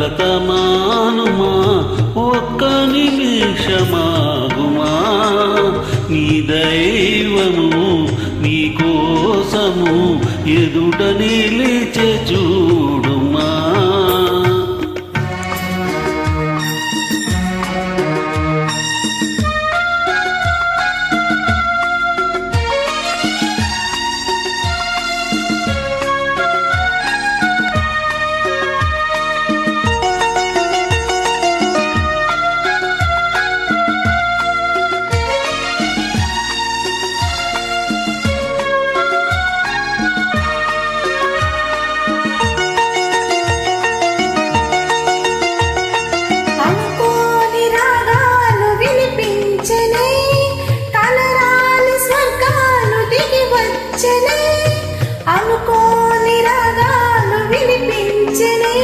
కలతమానుమా ఒక్క నిమిషమాగుమా నీ దైవము నీ కోసము ఎదుట నిలిచే చూడుమా. అనుకోని రాగాలు వినిపించనే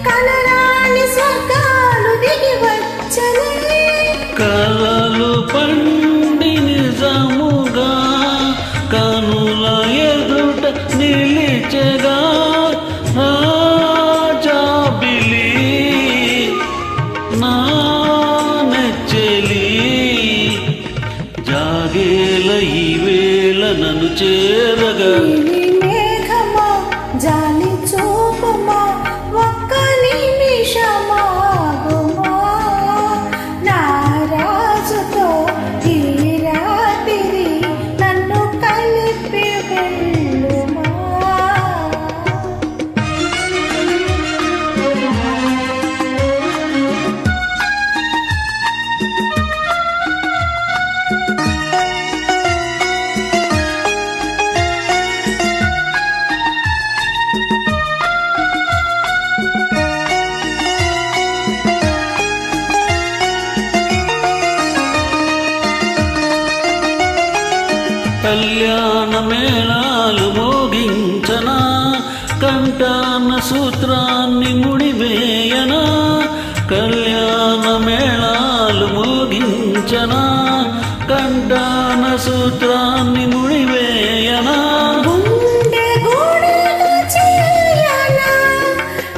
కలరాని స్వర్గాలు దిగి వచ్చనే కలలు పండి నిజముగా కనుల ఎదుట నిలిచెగా రాజాబిలి నా నెచ్చెలి జాగేల ఈ వేళ నన్ను చేరగా మేఘమా జాలి చూపుమా ఒక్క నిమిషమాగుమా నా రాజుతో ఈ రాత్రి నన్ను కలిపి వెళ్ళుమా. కళ్యాణ మేళాలు మోగించనా కంటాన సూత్రాన్ని ముడివేయనా కళ్యాణ మేళాలు మోగించనా కంటాన సూత్రాన్ని ముడివేయనా గుండె గూడును చేయనా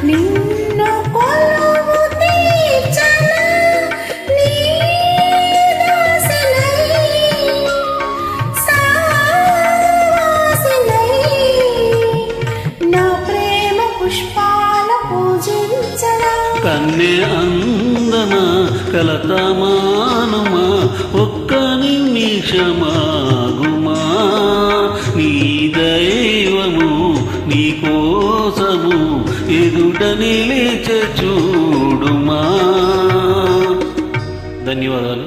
నిన్ను కొలువు తీర్చనా నీ దాసినై సావాసినై నా ప్రేమ పుష్పాల పూజించనా కన్నె అందన కలతమానుమా ఒక్క నిమిషమాగుమా నీ దైవము నీ కోసము ఎదుట నిలిచే చూడుమా. ధన్యవాదాలు.